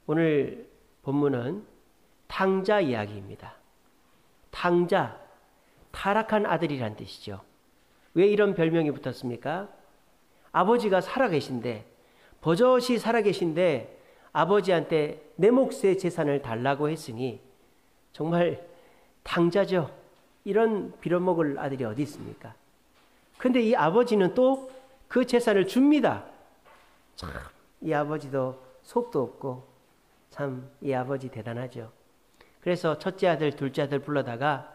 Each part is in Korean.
오늘 본문은 탕자 이야기입니다. 탕자, 타락한 아들이란 뜻이죠. 왜 이런 별명이 붙었습니까? 아버지가 살아계신데, 버젓이 살아계신데 아버지한테 내 몫의 재산을 달라고 했으니 정말 탕자죠. 이런 빌어먹을 아들이 어디 있습니까? 근데 이 아버지는 또 그 재산을 줍니다. 참, 이 아버지도 속도 없고 참 이 아버지 대단하죠. 그래서 첫째 아들, 둘째 아들 불러다가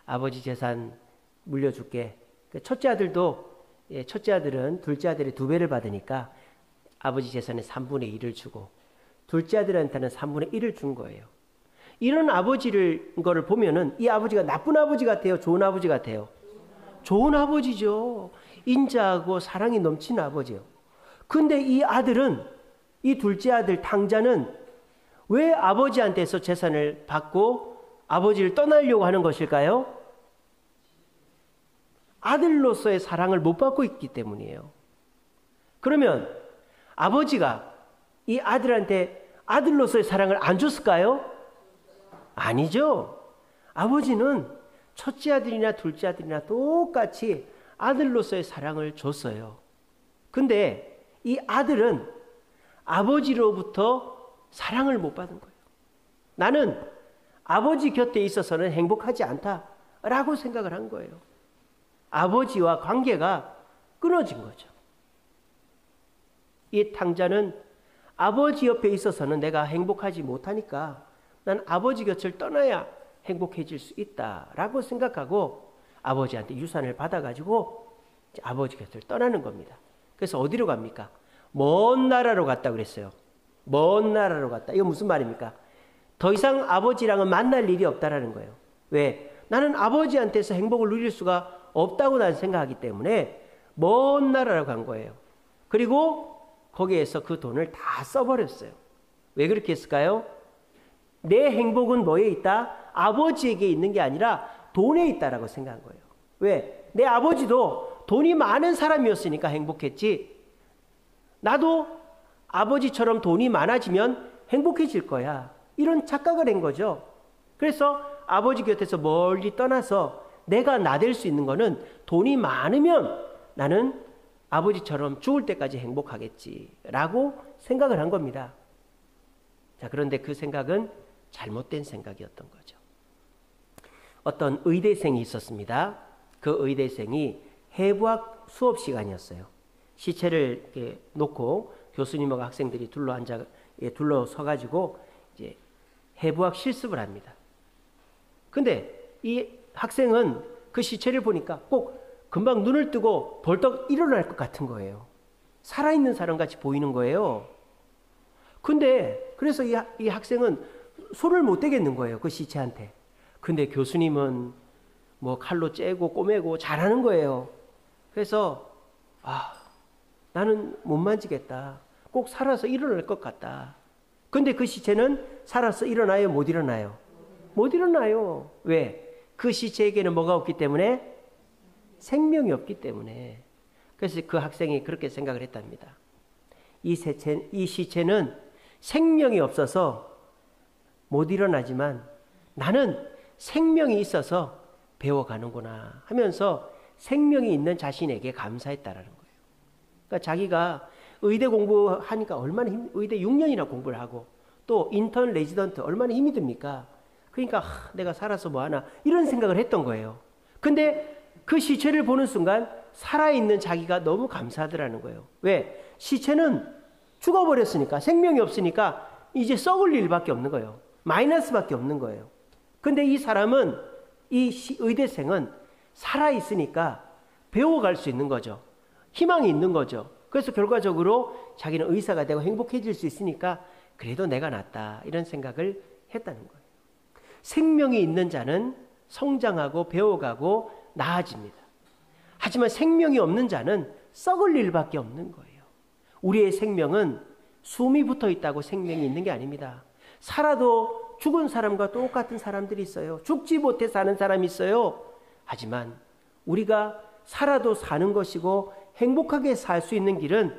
아버지 재산 물려줄게. 첫째 아들도, 첫째 아들은 둘째 아들이 2배를 받으니까 아버지 재산의 3분의 1을 주고 둘째 아들한테는 3분의 1을 준 거예요. 이런 거를 보면은 이 아버지가 나쁜 아버지 같아요? 좋은 아버지 같아요? 좋은 아버지죠. 인자하고 사랑이 넘치는 아버지요. 근데 이 아들은, 이 둘째 아들 탕자는 왜 아버지한테서 재산을 받고 아버지를 떠나려고 하는 것일까요? 아들로서의 사랑을 못 받고 있기 때문이에요. 그러면 아버지가 이 아들한테 아들로서의 사랑을 안 줬을까요? 아니죠. 아버지는 첫째 아들이나 둘째 아들이나 똑같이 아들로서의 사랑을 줬어요. 근데 이 아들은 아버지로부터 사랑을 못 받은 거예요. 나는 아버지 곁에 있어서는 행복하지 않다라고 생각을 한 거예요. 아버지와 관계가 끊어진 거죠. 이 탕자는 아버지 옆에 있어서는 내가 행복하지 못하니까 난 아버지 곁을 떠나야 행복해질 수 있다라고 생각하고 아버지한테 유산을 받아가지고 아버지 곁을 떠나는 겁니다. 그래서 어디로 갑니까? 먼 나라로 갔다 그랬어요. 먼 나라로 갔다. 이거 무슨 말입니까? 더 이상 아버지랑은 만날 일이 없다라는 거예요. 왜? 나는 아버지한테서 행복을 누릴 수가 없다고 나는 생각하기 때문에 먼 나라로 간 거예요. 그리고 거기에서 그 돈을 다 써버렸어요. 왜 그렇게 했을까요? 내 행복은 뭐에 있다? 아버지에게 있는 게 아니라 돈에 있다라고 생각한 거예요. 왜? 내 아버지도 돈이 많은 사람이었으니까 행복했지. 나도 아버지처럼 돈이 많아지면 행복해질 거야. 이런 착각을 한 거죠. 그래서 아버지 곁에서 멀리 떠나서 내가 나댈 수 있는 거는 돈이 많으면 나는 아버지처럼 죽을 때까지 행복하겠지라고 생각을 한 겁니다. 자, 그런데 그 생각은 잘못된 생각이었던 거죠. 어떤 의대생이 있었습니다. 그 의대생이 해부학 수업 시간이었어요. 시체를 이렇게 놓고 교수님하고 학생들이 둘러서가지고 이제 해부학 실습을 합니다. 근데 이 학생은 그 시체를 보니까 꼭 금방 눈을 뜨고 벌떡 일어날 것 같은 거예요. 살아있는 사람같이 보이는 거예요. 근데 그래서 이 학생은 손을 못 대겠는 거예요. 그 시체한테. 근데 교수님은 뭐 칼로 째고 꼬매고 잘하는 거예요. 그래서 나는 못 만지겠다. 꼭 살아서 일어날 것 같다. 근데 그 시체는 살아서 일어나요? 못 일어나요? 못 일어나요. 왜? 그 시체에게는 뭐가 없기 때문에? 생명이 없기 때문에. 그래서 그 학생이 그렇게 생각을 했답니다. 이 시체는 생명이 없어서 못 일어나지만 나는 생명이 있어서 배워가는구나 하면서 생명이 있는 자신에게 감사했다라는 거예요. 그러니까 자기가 의대 공부하니까 얼마나 의대 6년이나 공부를 하고 또 인턴 레지던트 얼마나 힘이 듭니까? 그러니까 내가 살아서 뭐하나 이런 생각을 했던 거예요. 근데 그 시체를 보는 순간 살아있는 자기가 너무 감사하더라는 거예요. 왜? 시체는 죽어버렸으니까 생명이 없으니까 이제 썩을 일밖에 없는 거예요. 마이너스밖에 없는 거예요. 근데 이 사람은 이 의대생은 살아있으니까 배워갈 수 있는 거죠. 희망이 있는 거죠. 그래서 결과적으로 자기는 의사가 되고 행복해질 수 있으니까 그래도 내가 낫다 이런 생각을 했다는 거예요. 생명이 있는 자는 성장하고 배워가고 나아집니다. 하지만 생명이 없는 자는 썩을 일밖에 없는 거예요. 우리의 생명은 숨이 붙어 있다고 생명이 있는 게 아닙니다. 살아도 죽은 사람과 똑같은 사람들이 있어요. 죽지 못해 사는 사람이 있어요. 하지만 우리가 살아도 사는 것이고 행복하게 살 수 있는 길은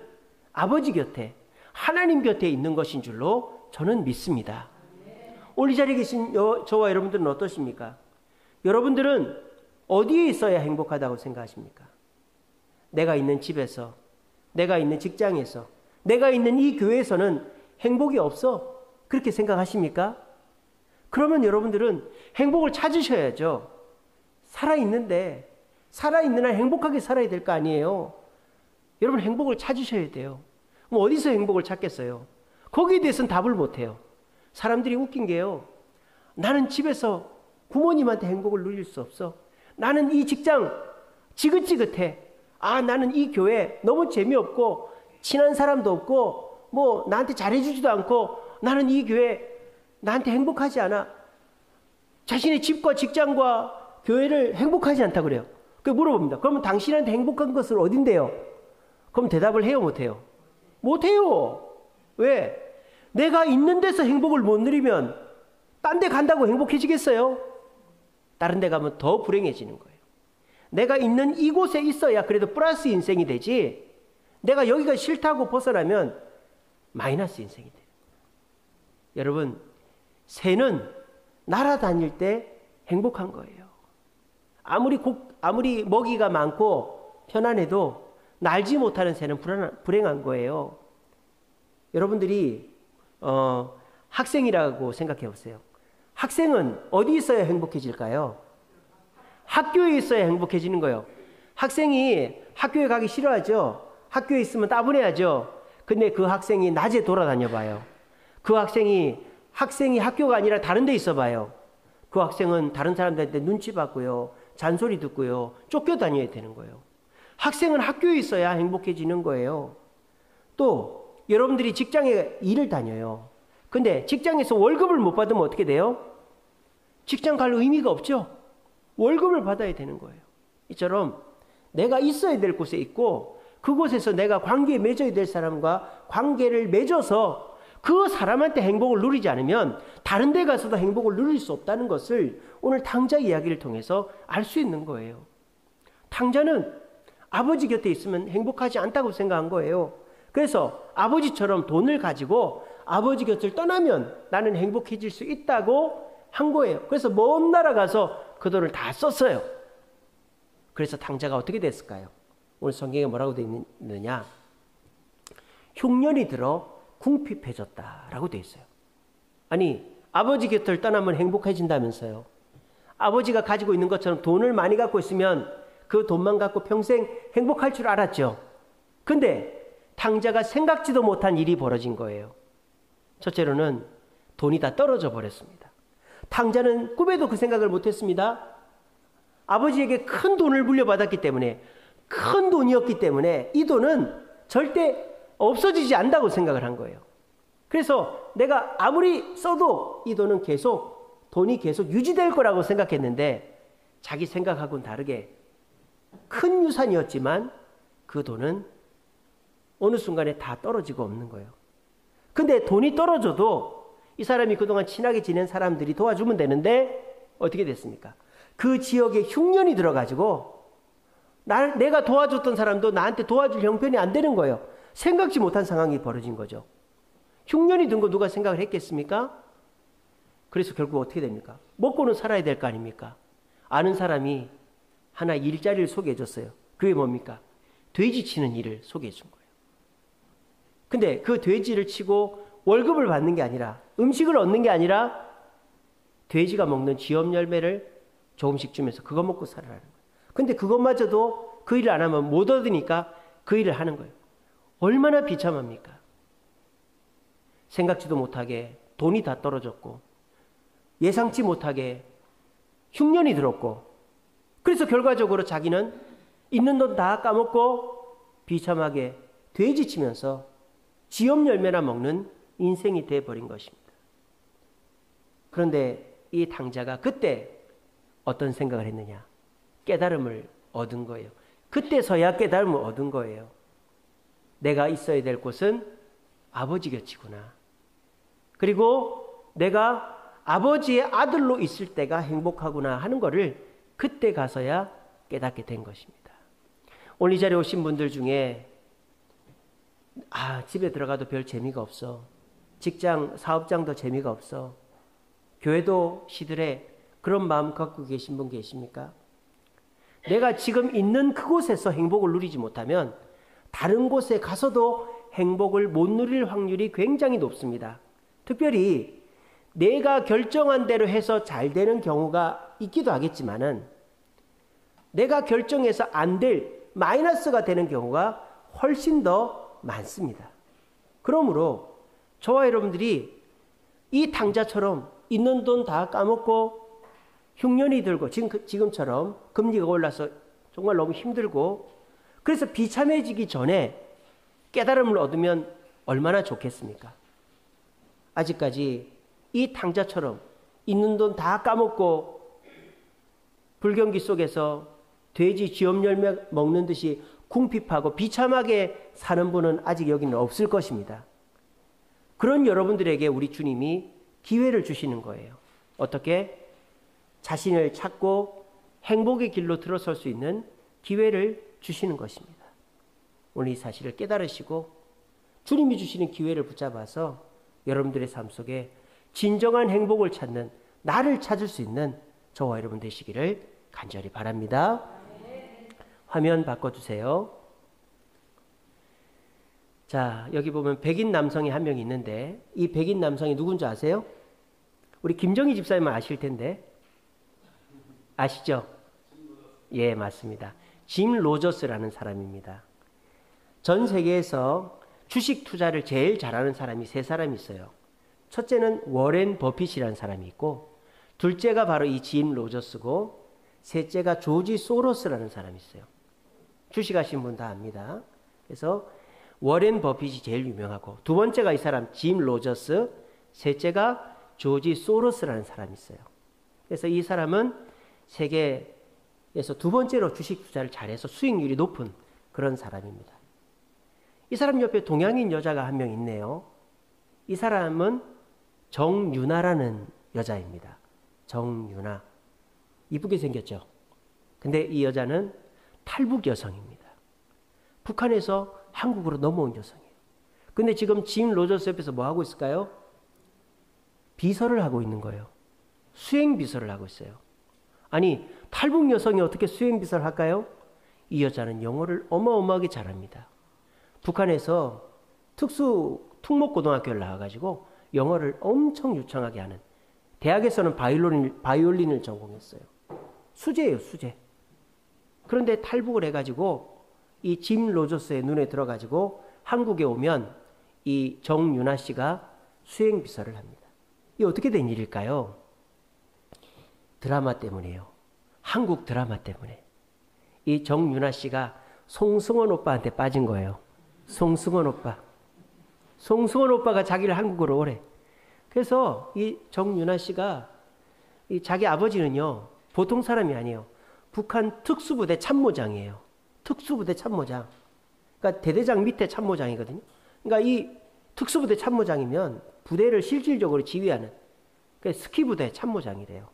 아버지 곁에 하나님 곁에 있는 것인 줄로 저는 믿습니다. 오늘 이 자리에 계신 저와 여러분들은 어떠십니까? 여러분들은 어디에 있어야 행복하다고 생각하십니까? 내가 있는 집에서, 내가 있는 직장에서, 내가 있는 이 교회에서는 행복이 없어. 그렇게 생각하십니까? 그러면 여러분들은 행복을 찾으셔야죠. 살아있는데, 살아있는 한 행복하게 살아야 될 거 아니에요. 여러분 행복을 찾으셔야 돼요. 그럼 어디서 행복을 찾겠어요? 거기에 대해서는 답을 못해요. 사람들이 웃긴 게요. 나는 집에서 부모님한테 행복을 누릴 수 없어. 나는 이 직장 지긋지긋해. 아, 나는 이 교회 너무 재미없고 친한 사람도 없고 뭐 나한테 잘해주지도 않고 나는 이 교회 나한테 행복하지 않아. 자신의 집과 직장과 교회를 행복하지 않다 그래요. 그 물어봅니다. 그러면 당신한테 행복한 것은 어딘데요? 그럼 대답을 해요, 못해요? 못해요. 왜? 내가 있는 데서 행복을 못 누리면 딴 데 간다고 행복해지겠어요? 다른 데 가면 더 불행해지는 거예요. 내가 있는 이곳에 있어야 그래도 플러스 인생이 되지, 내가 여기가 싫다고 벗어나면 마이너스 인생이 돼요. 여러분, 새는 날아다닐 때 행복한 거예요. 아무리 먹이가 많고 편안해도 날지 못하는 새는 불행한 거예요. 여러분들이 학생이라고 생각해 보세요. 학생은 어디 있어야 행복해질까요? 학교에 있어야 행복해지는 거예요. 학생이 학교에 가기 싫어하죠. 학교에 있으면 따분해하죠. 근데 그 학생이 낮에 돌아다녀 봐요. 그 학생이 학교가 아니라 다른 데 있어 봐요. 그 학생은 다른 사람들한테 눈치 받고요, 잔소리 듣고요, 쫓겨다녀야 되는 거예요. 학생은 학교에 있어야 행복해지는 거예요. 또 여러분들이 직장에 일을 다녀요. 근데 직장에서 월급을 못 받으면 어떻게 돼요? 직장 갈 의미가 없죠. 월급을 받아야 되는 거예요. 이처럼 내가 있어야 될 곳에 있고 그곳에서 내가 관계에 맺어야 될 사람과 관계를 맺어서 그 사람한테 행복을 누리지 않으면 다른 데 가서도 행복을 누릴 수 없다는 것을 오늘 탕자 이야기를 통해서 알 수 있는 거예요. 탕자는 아버지 곁에 있으면 행복하지 않다고 생각한 거예요. 그래서 아버지처럼 돈을 가지고 아버지 곁을 떠나면 나는 행복해질 수 있다고 한 거예요. 그래서 먼 나라 가서 그 돈을 다 썼어요. 그래서 탕자가 어떻게 됐을까요? 오늘 성경에 뭐라고 되어 있느냐? 흉년이 들어 궁핍해졌다라고 되어 있어요. 아니, 아버지 곁을 떠나면 행복해진다면서요. 아버지가 가지고 있는 것처럼 돈을 많이 갖고 있으면 그 돈만 갖고 평생 행복할 줄 알았죠. 근데 탕자가 생각지도 못한 일이 벌어진 거예요. 첫째로는 돈이 다 떨어져 버렸습니다. 탕자는 꿈에도 그 생각을 못했습니다. 아버지에게 큰 돈을 물려받았기 때문에, 큰 돈이었기 때문에 이 돈은 절대 없어지지 않는다고 생각을 한 거예요. 그래서 내가 아무리 써도 이 돈은 돈이 계속 유지될 거라고 생각했는데 자기 생각하고는 다르게 큰 유산이었지만 그 돈은 어느 순간에 다 떨어지고 없는 거예요. 근데 돈이 떨어져도 이 사람이 그동안 친하게 지낸 사람들이 도와주면 되는데 어떻게 됐습니까? 그 지역에 흉년이 들어가지고 내가 도와줬던 사람도 나한테 도와줄 형편이 안 되는 거예요. 생각지 못한 상황이 벌어진 거죠. 흉년이 든 거 누가 생각을 했겠습니까? 그래서 결국 어떻게 됩니까? 먹고는 살아야 될 거 아닙니까? 아는 사람이 하나 일자리를 소개해 줬어요. 그게 뭡니까? 돼지 치는 일을 소개해 준 거예요. 근데 그 돼지를 치고 월급을 받는 게 아니라, 음식을 얻는 게 아니라 돼지가 먹는 쥐염 열매를 조금씩 주면서 그거 먹고 살아라는 거예요. 근데 그것마저도 그 일을 안 하면 못 얻으니까 그 일을 하는 거예요. 얼마나 비참합니까? 생각지도 못하게 돈이 다 떨어졌고 예상치 못하게 흉년이 들었고, 그래서 결과적으로 자기는 있는 돈 다 까먹고 비참하게 돼지 치면서 쥐염 열매나 먹는 인생이 돼버린 것입니다. 그런데 이 탕자가 그때 어떤 생각을 했느냐? 깨달음을 얻은 거예요. 그때서야 깨달음을 얻은 거예요. 내가 있어야 될 곳은 아버지 곁이구나. 그리고 내가 아버지의 아들로 있을 때가 행복하구나 하는 것을 그때 가서야 깨닫게 된 것입니다. 오늘 이 자리에 오신 분들 중에 집에 들어가도 별 재미가 없어. 직장, 사업장도 재미가 없어. 교회도 시들해. 그런 마음 갖고 계신 분 계십니까? 내가 지금 있는 그곳에서 행복을 누리지 못하면 다른 곳에 가서도 행복을 못 누릴 확률이 굉장히 높습니다. 특별히 내가 결정한 대로 해서 잘 되는 경우가 있기도 하겠지만은 내가 결정해서 안 될 마이너스가 되는 경우가 훨씬 더 많습니다. 그러므로 저와 여러분들이 이 탕자처럼 있는 돈 다 까먹고 흉년이 들고 지금처럼 금리가 올라서 정말 너무 힘들고 그래서 비참해지기 전에 깨달음을 얻으면 얼마나 좋겠습니까? 아직까지 이 탕자처럼 있는 돈 다 까먹고 불경기 속에서 돼지 쥐엄 열매 먹는 듯이 궁핍하고 비참하게 사는 분은 아직 여기는 없을 것입니다. 그런 여러분들에게 우리 주님이 기회를 주시는 거예요. 어떻게? 자신을 찾고 행복의 길로 들어설 수 있는 기회를 주시는 것입니다. 오늘 이 사실을 깨달으시고 주님이 주시는 기회를 붙잡아서 여러분들의 삶 속에 진정한 행복을 찾는 나를 찾을 수 있는 저와 여러분 되시기를 간절히 바랍니다. 화면 바꿔주세요. 자, 여기 보면 백인 남성이 한 명 있는데 이 백인 남성이 누군지 아세요? 우리 김정희 집사님은 아실 텐데 아시죠? 예, 맞습니다. 짐 로저스라는 사람입니다. 전 세계에서 주식 투자를 제일 잘하는 사람이 세 사람이 있어요. 첫째는 워렌 버핏이라는 사람이 있고 둘째가 바로 이 짐 로저스고 셋째가 조지 소로스라는 사람이 있어요. 주식하신 분 다 압니다. 그래서 워렌 버핏이 제일 유명하고 두 번째가 이 사람 짐 로저스, 셋째가 조지 소로스라는 사람이 있어요. 그래서 이 사람은 세계에서 두 번째로 주식 투자를 잘해서 수익률이 높은 그런 사람입니다. 이 사람 옆에 동양인 여자가 한 명 있네요. 이 사람은 정유나라는 여자입니다. 정유나. 이쁘게 생겼죠? 근데 이 여자는 탈북 여성입니다. 북한에서 한국으로 넘어온 여성이에요. 근데 지금 짐 로저스 옆에서 뭐 하고 있을까요? 비서를 하고 있는 거예요. 수행 비서를 하고 있어요. 아니, 탈북 여성이 어떻게 수행 비서를 할까요? 이 여자는 영어를 어마어마하게 잘합니다. 북한에서 특목고등학교를 나와가지고 영어를 엄청 유창하게 하는, 대학에서는 바이올린을 전공했어요. 수재예요, 수재. 그런데 탈북을 해가지고 이 짐 로저스의 눈에 들어가지고 한국에 오면 이 정유나 씨가 수행 비서를 합니다. 이게 어떻게 된 일일까요? 드라마 때문이에요. 한국 드라마 때문에. 이 정유나 씨가 송승헌 오빠한테 빠진 거예요. 송승헌 오빠. 송승헌 오빠가 자기를 한국으로 오래. 그래서 이 정유나 씨가 이 자기 아버지는요, 보통 사람이 아니에요. 북한 특수부대 참모장이에요. 특수부대 참모장. 그러니까 대대장 밑에 참모장이거든요. 그러니까 이 특수부대 참모장이면 부대를 실질적으로 지휘하는, 그러니까 스키부대 참모장이래요.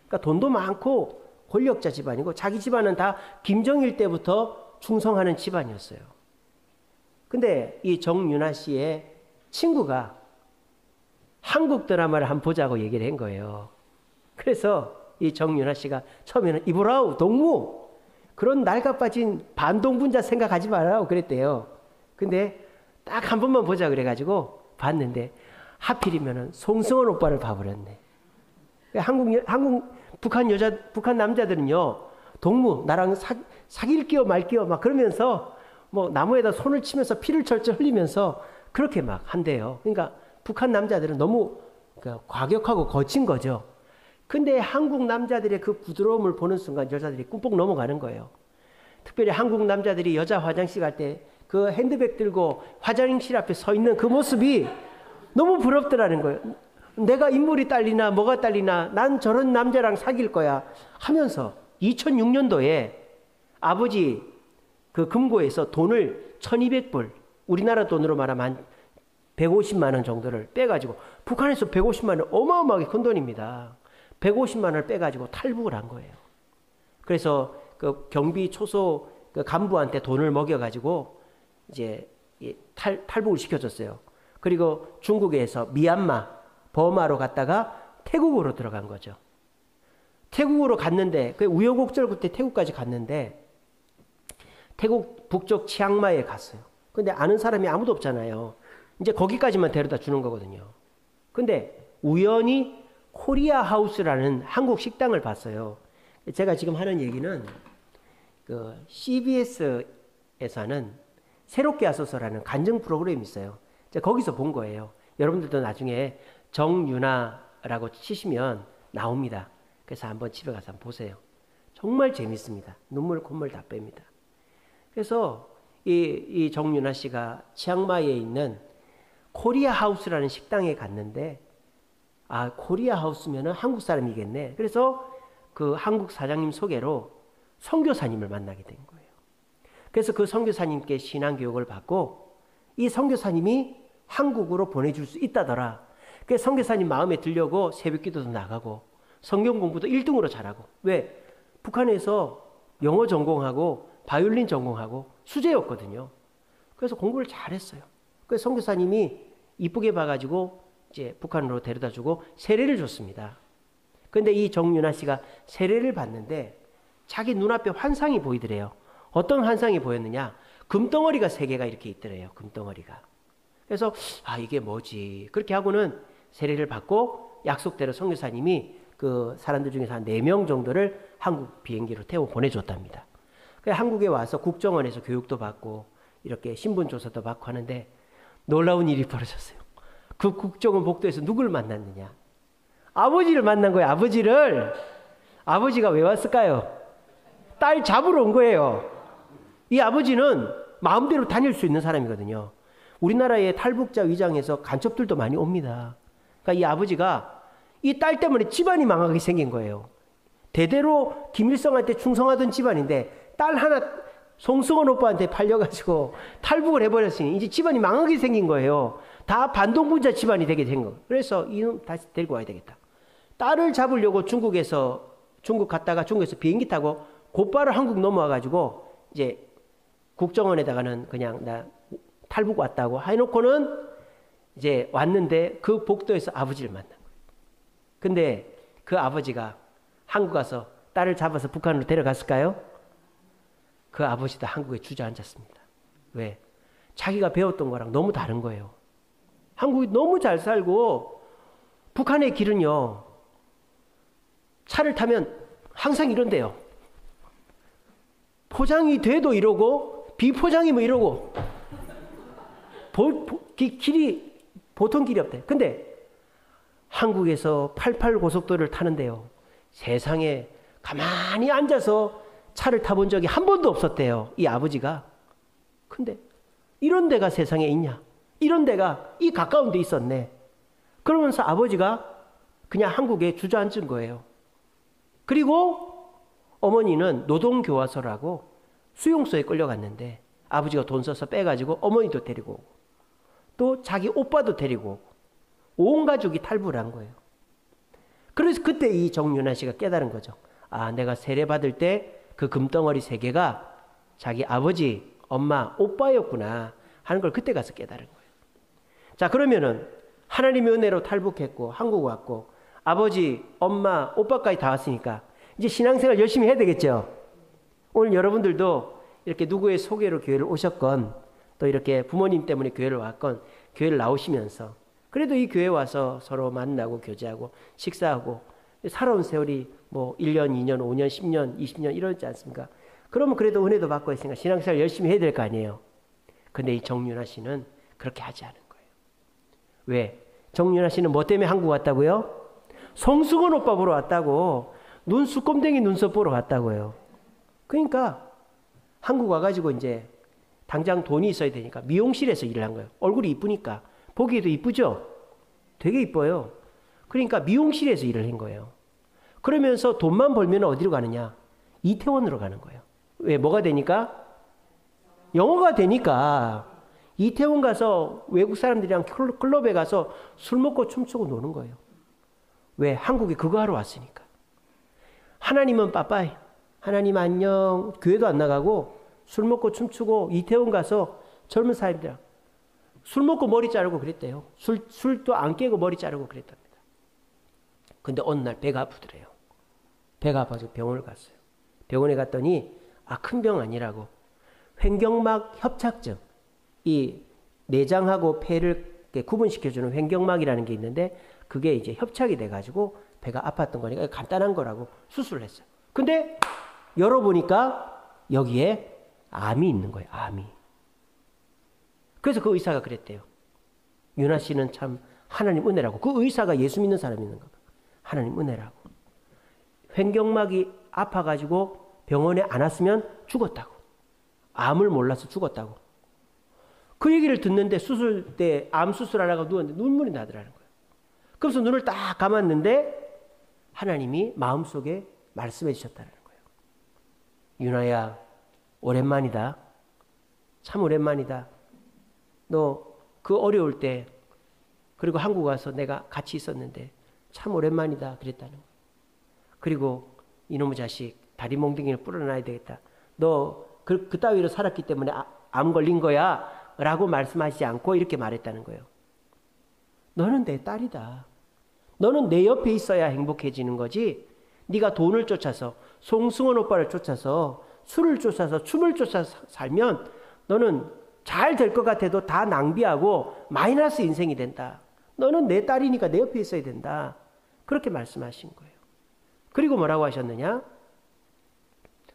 그러니까 돈도 많고 권력자 집안이고 자기 집안은 다 김정일 때부터 충성하는 집안이었어요. 근데 이 정유나 씨의 친구가 한국 드라마를 한번 보자고 얘기를 한 거예요. 그래서 이 정유나 씨가 처음에는 이보라우 동무 그런 낡아 빠진 반동분자 생각하지 말라고 그랬대요. 근데 딱 한 번만 보자 그래가지고 봤는데 하필이면은 송승헌 오빠를 봐버렸네. 북한 남자들은요, 동무 나랑 사귈게요 말게요 막 그러면서 뭐 나무에다 손을 치면서 피를 철철 흘리면서 그렇게 막 한대요. 그러니까 북한 남자들은 너무 과격하고 거친 거죠. 근데 한국 남자들의 그 부드러움을 보는 순간 여자들이 꿈뻑 넘어가는 거예요. 특별히 한국 남자들이 여자 화장실 갈 때 그 핸드백 들고 화장실 앞에 서 있는 그 모습이 너무 부럽더라는 거예요. 내가 인물이 딸리나 뭐가 딸리나 난 저런 남자랑 사귈 거야 하면서 2006년도에 아버지 그 금고에서 돈을 1200불, 우리나라 돈으로 말하면 150만 원 정도를 빼가지고, 북한에서 150만 원 어마어마하게 큰 돈입니다. 150만 원을 빼가지고 탈북을 한 거예요. 그래서 그 경비 초소 그 간부한테 돈을 먹여가지고 이제 탈북을 시켜줬어요. 그리고 중국에서 미얀마, 버마로 갔다가 태국으로 들어간 거죠. 태국으로 갔는데 그 우여곡절 끝에 태국까지 갔는데 태국 북쪽 치앙마이에 갔어요. 근데 아는 사람이 아무도 없잖아요. 이제 거기까지만 데려다 주는 거거든요. 근데 우연히 코리아 하우스라는 한국 식당을 봤어요. 제가 지금 하는 얘기는 그 CBS에서 하는 새롭게 하소서라는 간증 프로그램이 있어요. 제가 거기서 본 거예요. 여러분들도 나중에 정윤아라고 치시면 나옵니다. 그래서 한번 집에 가서 한번 보세요. 정말 재밌습니다. 눈물 콧물 다 뺍니다. 그래서 이 정윤아 씨가 치앙마이에 있는 코리아 하우스라는 식당에 갔는데 아, 코리아 하우스면은 한국 사람이겠네. 그래서 그 한국 사장님 소개로 선교사님을 만나게 된 거예요. 그래서 그 선교사님께 신앙 교육을 받고 이 선교사님이 한국으로 보내줄 수 있다더라. 그래서 선교사님 마음에 들려고 새벽기도도 나가고 성경 공부도 1등으로 잘하고. 왜? 북한에서 영어 전공하고 바이올린 전공하고 수재였거든요. 그래서 공부를 잘했어요. 그래서 선교사님이 이쁘게 봐가지고 이제 북한으로 데려다주고 세례를 줬습니다. 근데 이 정윤아 씨가 세례를 받는데 자기 눈앞에 환상이 보이더래요. 어떤 환상이 보였느냐? 금덩어리가 3개가 이렇게 있더래요. 금덩어리가. 그래서 아, 이게 뭐지? 그렇게 하고는 세례를 받고 약속대로 선교사님이 그 사람들 중에서 한 4명 정도를 한국 비행기로 태워 보내줬답니다. 그래서 한국에 와서 국정원에서 교육도 받고 이렇게 신분조사도 받고 하는데 놀라운 일이 벌어졌어요. 그 국정원 복도에서 누굴 만났느냐? 아버지를 만난 거예요. 아버지를. 아버지가 왜 왔을까요? 딸 잡으러 온 거예요. 이 아버지는 마음대로 다닐 수 있는 사람이거든요. 우리나라의 탈북자 위장에서 간첩들도 많이 옵니다. 그러니까 이 아버지가 이 딸 때문에 집안이 망하게 생긴 거예요. 대대로 김일성한테 충성하던 집안인데 딸 하나 송승헌 오빠한테 팔려가지고 탈북을 해버렸으니 이제 집안이 망하게 생긴 거예요. 다 반동분자 집안이 되게 된 거예요. 그래서 이놈 다시 데리고 와야 되겠다. 딸을 잡으려고 중국 갔다가 중국에서 비행기 타고 곧바로 한국 넘어와가지고 이제 국정원에다가는 그냥 나 탈북 왔다고 해놓고는 이제 왔는데 그 복도에서 아버지를 만난 거예요. 근데 그 아버지가 한국 가서 딸을 잡아서 북한으로 데려갔을까요? 그 아버지도 한국에 주저앉았습니다. 왜? 자기가 배웠던 거랑 너무 다른 거예요. 한국이 너무 잘 살고 북한의 길은요. 차를 타면 항상 이런데요. 포장이 돼도 이러고 비포장이면 이러고 길이 보통 길이 없대. 근데 한국에서 88 고속도로를 타는데요. 세상에 가만히 앉아서 차를 타본 적이 한 번도 없었대요. 이 아버지가. 근데 이런 데가 세상에 있냐? 이런 데가 이 가까운 데 있었네. 그러면서 아버지가 그냥 한국에 주저앉은 거예요. 그리고 어머니는 노동교화소라고 수용소에 끌려갔는데 아버지가 돈 써서 빼가지고 어머니도 데리고 오고 또 자기 오빠도 데리고 오고 온 가족이 탈북을 한 거예요. 그래서 그때 이 정윤아 씨가 깨달은 거죠. 아, 내가 세례받을 때 그 금덩어리 3개가 자기 아버지, 엄마, 오빠였구나 하는 걸 그때 가서 깨달은 거예요. 자, 그러면은 하나님의 은혜로 탈북했고 한국 왔고 아버지, 엄마, 오빠까지 다 왔으니까 이제 신앙생활 열심히 해야 되겠죠. 오늘 여러분들도 이렇게 누구의 소개로 교회를 오셨건 또 이렇게 부모님 때문에 교회를 왔건 교회를 나오시면서 그래도 이 교회 와서 서로 만나고 교제하고 식사하고 살아온 세월이 뭐 1년, 2년, 5년, 10년, 20년 이러지 않습니까? 그러면 그래도 은혜도 받고 있으니까 신앙생활 열심히 해야 될 거 아니에요. 근데 이 정윤아 씨는 그렇게 하지 않은 거예요. 왜? 정윤아 씨는 뭐 때문에 한국 왔다고요? 송승헌 오빠 보러 왔다고. 눈수검댕이 눈썹 보러 왔다고요. 그러니까 한국 와가지고 이제 당장 돈이 있어야 되니까 미용실에서 일을 한 거예요. 얼굴이 이쁘니까. 보기에도 이쁘죠? 되게 이뻐요. 그러니까 미용실에서 일을 한 거예요. 그러면서 돈만 벌면 어디로 가느냐? 이태원으로 가는 거예요. 왜? 뭐가 되니까? 영어가 되니까. 이태원 가서 외국 사람들이랑 클럽에 가서 술 먹고 춤추고 노는 거예요. 왜? 한국에 그거 하러 왔으니까. 하나님은 빠빠이. 하나님 안녕. 교회도 안 나가고 술 먹고 춤추고 이태원 가서 젊은 사람들이랑 술 먹고 머리 자르고 그랬대요. 술도 안 깨고 머리 자르고 그랬답니다. 근데 어느 날 배가 아프더래요. 배가 아파서 병원을 갔어요. 병원에 갔더니 큰 병 아니라고 횡격막 협착증, 이 내장하고 폐를 구분시켜주는 횡격막이라는 게 있는데 그게 이제 협착이 돼가지고 배가 아팠던 거니까 간단한 거라고 수술을 했어요. 근데 열어보니까 여기에 암이 있는 거예요. 암이. 그래서 그 의사가 그랬대요. 윤아 씨는 참 하나님 은혜라고. 그 의사가 예수 믿는 사람이 있는 거예요. 하나님 은혜라고. 횡격막이 아파가지고 병원에 안 왔으면 죽었다고. 암을 몰라서 죽었다고. 그 얘기를 듣는데 수술 때 암 수술하려고 누웠는데 눈물이 나더라는 거예요. 그래서 눈을 딱 감았는데 하나님이 마음속에 말씀해 주셨다는 거예요. 윤아야, 오랜만이다. 참 오랜만이다. 너 그 어려울 때 그리고 한국 와서 내가 같이 있었는데 참 오랜만이다 그랬다는 거예요. 그리고 이놈의 자식 다리 몽둥이를 뿌려놔야 되겠다. 너 그 따위로 살았기 때문에 암 걸린 거야 라고 말씀하시지 않고 이렇게 말했다는 거예요. 너는 내 딸이다. 너는 내 옆에 있어야 행복해지는 거지. 네가 돈을 쫓아서 송승헌 오빠를 쫓아서 술을 쫓아서 춤을 쫓아서 살면 너는 잘 될 것 같아도 다 낭비하고 마이너스 인생이 된다. 너는 내 딸이니까 내 옆에 있어야 된다. 그렇게 말씀하신 거예요. 그리고 뭐라고 하셨느냐?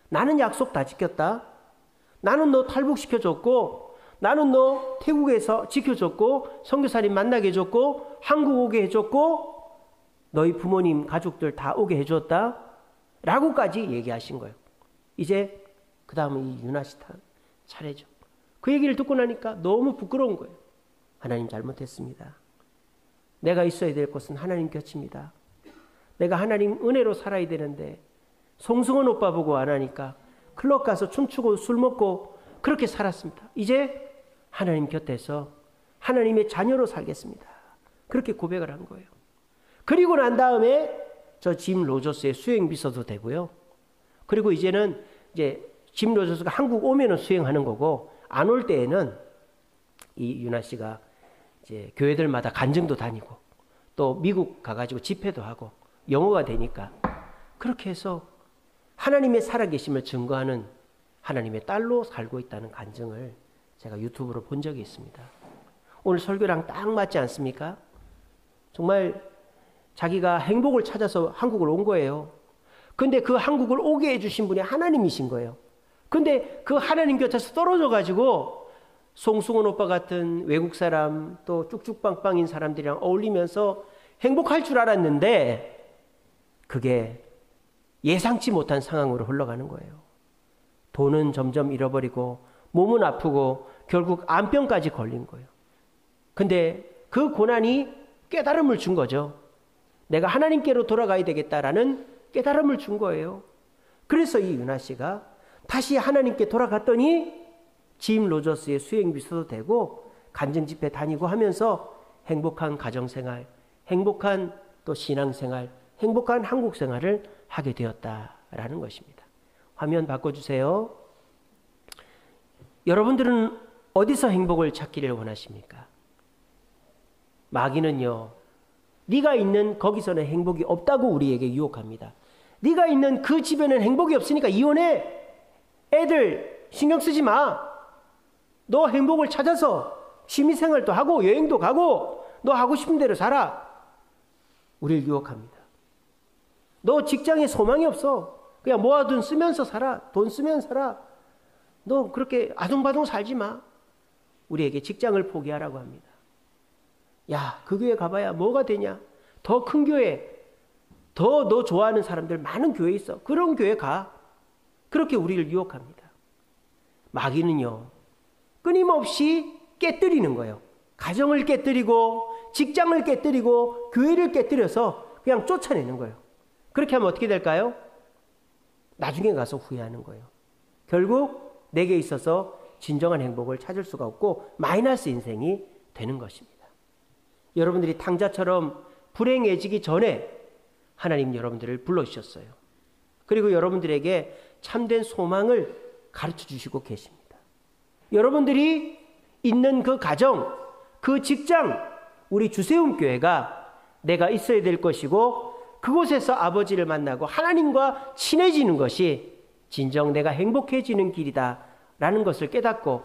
나는 약속 다 지켰다. 나는 너 탈북시켜줬고 나는 너 태국에서 지켜줬고 선교사님 만나게 해줬고 한국 오게 해줬고 너희 부모님 가족들 다 오게 해줬다 라고까지 얘기하신 거예요. 이제 그 다음에 이 윤아 씨 차례죠. 그 얘기를 듣고 나니까 너무 부끄러운 거예요. 하나님 잘못했습니다. 내가 있어야 될 곳은 하나님 곁입니다. 내가 하나님 은혜로 살아야 되는데 송승헌 오빠 보고 안 하니까 클럽 가서 춤추고 술 먹고 그렇게 살았습니다. 이제 하나님 곁에서 하나님의 자녀로 살겠습니다. 그렇게 고백을 한 거예요. 그리고 난 다음에 저 짐 로저스의 수행비서도 되고요. 그리고 이제는 이제 짐 로저스가 한국 오면은 수행하는 거고 안 올 때에는 이 윤아 씨가 이제 교회들마다 간증도 다니고 또 미국 가가지고 집회도 하고 영어가 되니까 그렇게 해서 하나님의 살아계심을 증거하는 하나님의 딸로 살고 있다는 간증을 제가 유튜브로 본 적이 있습니다. 오늘 설교랑 딱 맞지 않습니까? 정말 자기가 행복을 찾아서 한국을 온 거예요. 근데 그 한국을 오게 해주신 분이 하나님이신 거예요. 근데 그 하나님 곁에서 떨어져 가지고 송승헌 오빠 같은 외국 사람 또 쭉쭉빵빵인 사람들이랑 어울리면서 행복할 줄 알았는데 그게 예상치 못한 상황으로 흘러가는 거예요. 돈은 점점 잃어버리고 몸은 아프고 결국 암병까지 걸린 거예요. 근데 그 고난이 깨달음을 준 거죠. 내가 하나님께로 돌아가야 되겠다라는 깨달음을 준 거예요. 그래서 이 윤아 씨가 다시 하나님께 돌아갔더니 짐 로저스의 수행비서도 되고 간증 집회 다니고 하면서 행복한 가정생활, 행복한 또 신앙생활, 행복한 한국 생활을 하게 되었다라는 것입니다. 화면 바꿔주세요. 여러분들은 어디서 행복을 찾기를 원하십니까? 마귀는요, 네가 있는 거기서는 행복이 없다고 우리에게 유혹합니다. 네가 있는 그 집에는 행복이 없으니까 이혼해. 애들 신경 쓰지 마. 너 행복을 찾아서 취미생활도 하고 여행도 가고 너 하고 싶은 대로 살아. 우리를 유혹합니다. 너 직장에 소망이 없어. 그냥 모아둔 쓰면서 살아. 돈 쓰면 살아. 너 그렇게 아둥바둥 살지 마. 우리에게 직장을 포기하라고 합니다. 야, 그 교회 가봐야 뭐가 되냐? 더 큰 교회, 더 너 좋아하는 사람들 많은 교회 있어. 그런 교회 가. 그렇게 우리를 유혹합니다. 마귀는요, 끊임없이 깨뜨리는 거예요. 가정을 깨뜨리고 직장을 깨뜨리고 교회를 깨뜨려서 그냥 쫓아내는 거예요. 그렇게 하면 어떻게 될까요? 나중에 가서 후회하는 거예요. 결국 내게 있어서 진정한 행복을 찾을 수가 없고 마이너스 인생이 되는 것입니다. 여러분들이 탕자처럼 불행해지기 전에 하나님 여러분들을 불러주셨어요. 그리고 여러분들에게 참된 소망을 가르쳐 주시고 계십니다. 여러분들이 있는 그 가정, 그 직장, 우리 주세움 교회가 내가 있어야 될 것이고 그곳에서 아버지를 만나고 하나님과 친해지는 것이 진정 내가 행복해지는 길이다 라는 것을 깨닫고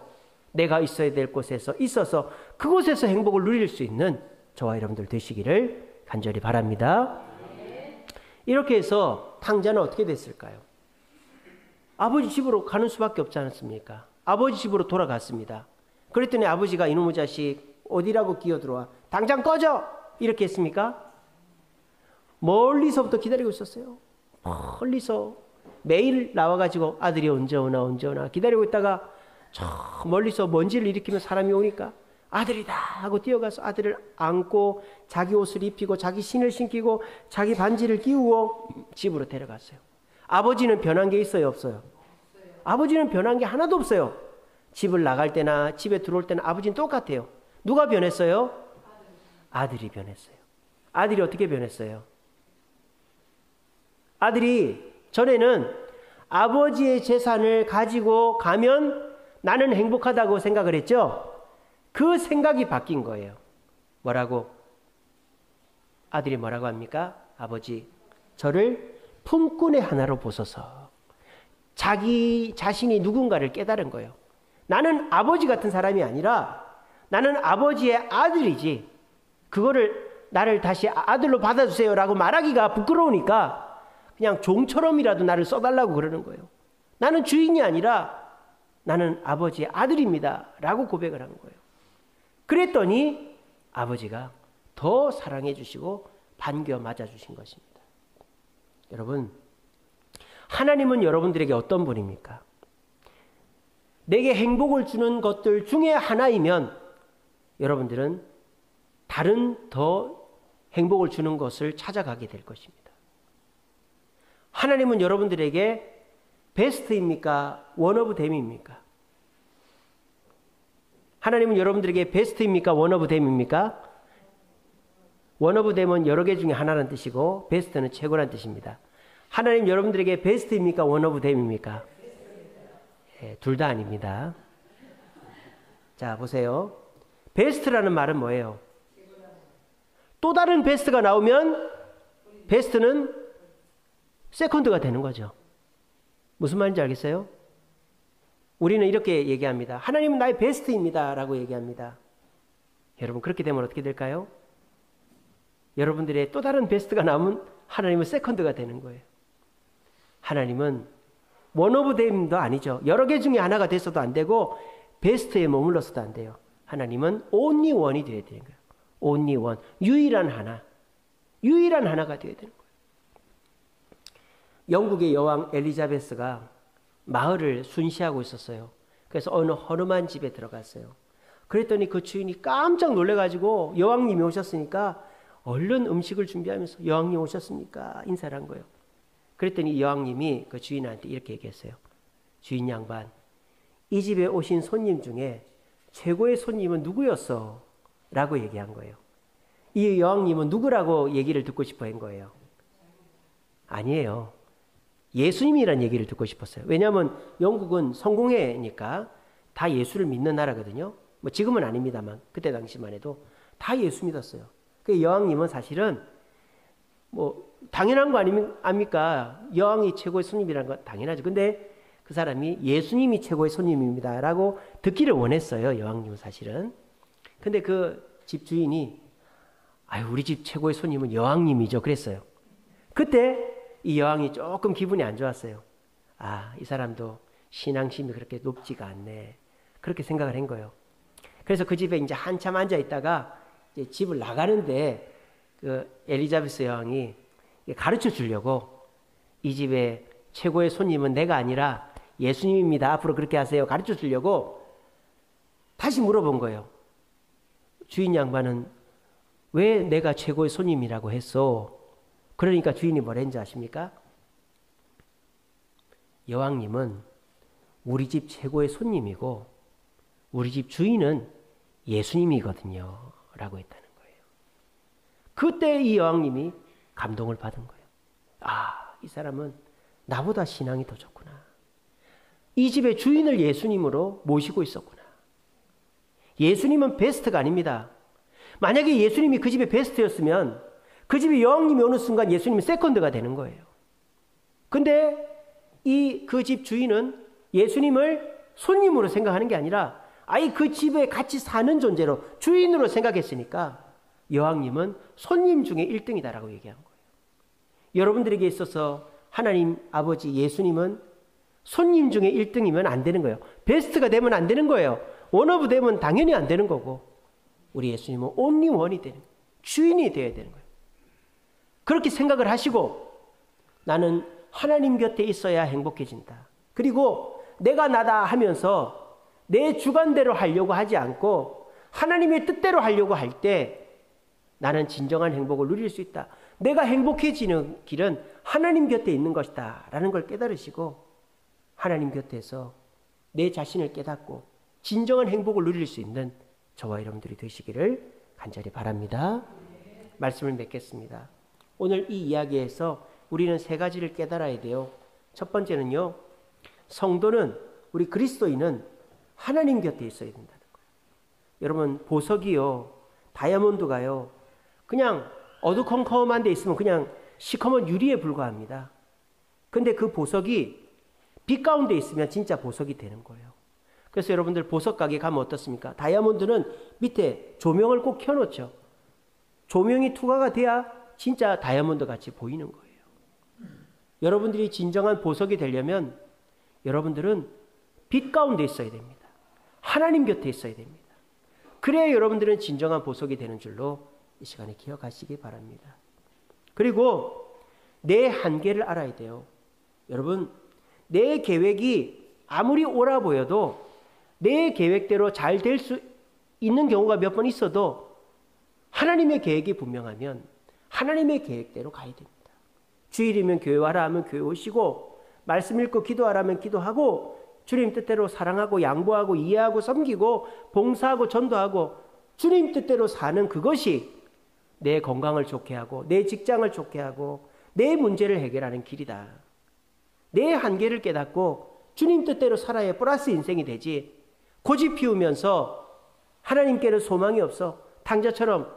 내가 있어야 될 곳에서 있어서 그곳에서 행복을 누릴 수 있는 저와 여러분들 되시기를 간절히 바랍니다. 이렇게 해서 탕자는 어떻게 됐을까요? 아버지 집으로 가는 수밖에 없지 않았습니까? 아버지 집으로 돌아갔습니다. 그랬더니 아버지가 이놈의 자식 어디라고 기어들어와 당장 꺼져! 이렇게 했습니까? 멀리서부터 기다리고 있었어요. 멀리서 매일 나와가지고 아들이 언제 오나 기다리고 있다가 저 멀리서 먼지를 일으키면 사람이 오니까 아들이다 하고 뛰어가서 아들을 안고 자기 옷을 입히고 자기 신을 신기고 자기 반지를 끼우고 집으로 데려갔어요. 아버지는 변한 게 있어요, 없어요? 아버지는 변한 게 하나도 없어요. 집을 나갈 때나 집에 들어올 때나 아버지는 똑같아요. 누가 변했어요? 아들이 변했어요. 아들이 어떻게 변했어요? 아들이 전에는 아버지의 재산을 가지고 가면 나는 행복하다고 생각을 했죠. 그 생각이 바뀐 거예요. 뭐라고? 아들이 뭐라고 합니까? 아버지, 저를 품꾼의 하나로 보소서. 자기 자신이 누군가를 깨달은 거예요. 나는 아버지 같은 사람이 아니라 나는 아버지의 아들이지. 그거를 나를 다시 아들로 받아주세요라고 말하기가 부끄러우니까 그냥 종처럼이라도 나를 써달라고 그러는 거예요. 나는 주인이 아니라 나는 아버지의 아들입니다 라고 고백을 한 거예요. 그랬더니 아버지가 더 사랑해 주시고 반겨 맞아 주신 것입니다. 여러분, 하나님은 여러분들에게 어떤 분입니까? 내게 행복을 주는 것들 중에 하나이면 여러분들은 다른 더 행복을 주는 것을 찾아가게 될 것입니다. 하나님은 여러분들에게 베스트입니까? 원 오브 댐입니까? 하나님은 여러분들에게 베스트입니까? 원 오브 댐입니까? 원 오브 댐은 여러 개 중에 하나라는 뜻이고 베스트는 최고라는 뜻입니다. 하나님 여러분들에게 베스트입니까? 원 오브 댐입니까? 예, 둘 다 아닙니다. 자, 보세요. 베스트라는 말은 뭐예요? 또 다른 베스트가 나오면 베스트는 세컨드가 되는 거죠. 무슨 말인지 알겠어요? 우리는 이렇게 얘기합니다. 하나님은 나의 베스트입니다 라고 얘기합니다. 여러분, 그렇게 되면 어떻게 될까요? 여러분들의 또 다른 베스트가 나오면 하나님은 세컨드가 되는 거예요. 하나님은 원 오브 댐도 아니죠. 여러 개 중에 하나가 됐어도 안 되고 베스트에 머물러서도 안 돼요. 하나님은 only one이 되어야 되는 거예요. only one. 유일한 하나. 유일한 하나가 되어야 되는 거예요. 영국의 여왕 엘리자베스가 마을을 순시하고 있었어요. 그래서 어느 허름한 집에 들어갔어요. 그랬더니 그 주인이 깜짝 놀래가지고 여왕님이 오셨으니까 얼른 음식을 준비하면서 여왕님 오셨습니까? 인사를 한 거예요. 그랬더니 여왕님이 그 주인한테 이렇게 얘기했어요. 주인 양반, 이 집에 오신 손님 중에 최고의 손님은 누구였어? 라고 얘기한 거예요. 이 여왕님은 누구라고 얘기를 듣고 싶어 한 거예요? 아니에요. 예수님이란 얘기를 듣고 싶었어요. 왜냐하면 영국은 성공회니까 다 예수를 믿는 나라거든요. 뭐 지금은 아닙니다만 그때 당시만 해도 다 예수 믿었어요. 그 여왕님은 사실은 뭐 당연한 거 아닙니까? 여왕이 최고의 손님이라는 건 당연하죠. 근데 그 사람이 예수님이 최고의 손님입니다 라고 듣기를 원했어요. 여왕님은 사실은. 근데 그 집 주인이 아유, 우리 집 최고의 손님은 여왕님이죠 그랬어요. 그때 이 여왕이 조금 기분이 안 좋았어요. 아, 이 사람도 신앙심이 그렇게 높지가 않네. 그렇게 생각을 한 거예요. 그래서 그 집에 이제 한참 앉아 있다가 이제 집을 나가는데 그 엘리자베스 여왕이 가르쳐 주려고 이 집의 최고의 손님은 내가 아니라 예수님입니다. 앞으로 그렇게 하세요. 가르쳐 주려고 다시 물어본 거예요. 주인 양반은 왜 내가 최고의 손님이라고 했어? 그러니까 주인이 뭐라 했는지 아십니까? 여왕님은 우리 집 최고의 손님이고 우리 집 주인은 예수님이거든요 라고 했다는 거예요. 그때 이 여왕님이 감동을 받은 거예요. 아, 이 사람은 나보다 신앙이 더 좋구나. 이 집의 주인을 예수님으로 모시고 있었구나. 예수님은 베스트가 아닙니다. 만약에 예수님이 그 집의 베스트였으면 그 집에 여왕님이 오는 순간 예수님이 세컨드가 되는 거예요. 근데 그 집 주인은 예수님을 손님으로 생각하는 게 아니라 아예 그 집에 같이 사는 존재로 주인으로 생각했으니까 여왕님은 손님 중에 1등이다라고 얘기한 거예요. 여러분들에게 있어서 하나님 아버지 예수님은 손님 중에 1등이면 안 되는 거예요. 베스트가 되면 안 되는 거예요. 원오브 되면 당연히 안 되는 거고 우리 예수님은 온리 원이 되는 거예요. 주인이 되어야 되는 거예요. 그렇게 생각을 하시고 나는 하나님 곁에 있어야 행복해진다. 그리고 내가 나다 하면서 내 주관대로 하려고 하지 않고 하나님의 뜻대로 하려고 할 때 나는 진정한 행복을 누릴 수 있다. 내가 행복해지는 길은 하나님 곁에 있는 것이다 라는 걸 깨달으시고 하나님 곁에서 내 자신을 깨닫고 진정한 행복을 누릴 수 있는 저와 여러분들이 되시기를 간절히 바랍니다. 말씀을 맺겠습니다. 오늘 이 이야기에서 우리는 세 가지를 깨달아야 돼요. 첫 번째는요, 성도는, 우리 그리스도인은 하나님 곁에 있어야 된다는 거예요. 여러분, 보석이요, 다이아몬드가요, 그냥 어두컴컴한 데 있으면 그냥 시커먼 유리에 불과합니다. 근데 그 보석이 빛 가운데 있으면 진짜 보석이 되는 거예요. 그래서 여러분들 보석 가게 가면 어떻습니까? 다이아몬드는 밑에 조명을 꼭 켜놓죠. 조명이 투과가 돼야 진짜 다이아몬드 같이 보이는 거예요. 여러분들이 진정한 보석이 되려면 여러분들은 빛 가운데 있어야 됩니다. 하나님 곁에 있어야 됩니다. 그래야 여러분들은 진정한 보석이 되는 줄로 이 시간에 기억하시기 바랍니다. 그리고 내 한계를 알아야 돼요. 여러분, 내 계획이 아무리 옳아 보여도 내 계획대로 잘 될 수 있는 경우가 몇 번 있어도 하나님의 계획이 분명하면 하나님의 계획대로 가야 됩니다. 주일이면 교회 와라 하면 교회 오시고 말씀 읽고 기도하라 하면 기도하고 주님 뜻대로 사랑하고 양보하고 이해하고 섬기고 봉사하고 전도하고 주님 뜻대로 사는 그것이 내 건강을 좋게 하고 내 직장을 좋게 하고 내 문제를 해결하는 길이다. 내 한계를 깨닫고 주님 뜻대로 살아야 플러스 인생이 되지, 고집 피우면서 하나님께는 소망이 없어, 탕자처럼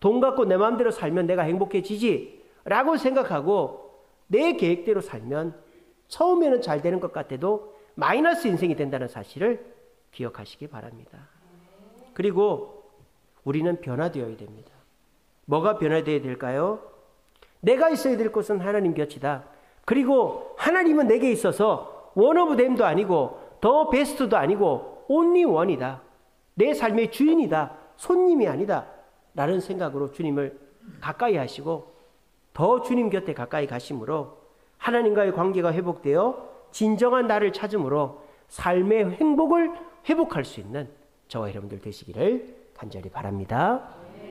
돈 갖고 내 마음대로 살면 내가 행복해지지 라고 생각하고 내 계획대로 살면 처음에는 잘 되는 것 같아도 마이너스 인생이 된다는 사실을 기억하시기 바랍니다. 그리고 우리는 변화되어야 됩니다. 뭐가 변화되어야 될까요? 내가 있어야 될 곳은 하나님 곁이다. 그리고 하나님은 내게 있어서 원 오브 댐도 아니고 더 베스트도 아니고 온리 원이다. 내 삶의 주인이다. 손님이 아니다. 라는 생각으로 주님을 가까이 하시고 더 주님 곁에 가까이 가심으로 하나님과의 관계가 회복되어 진정한 나를 찾음으로 삶의 행복을 회복할 수 있는 저와 여러분들 되시기를 간절히 바랍니다.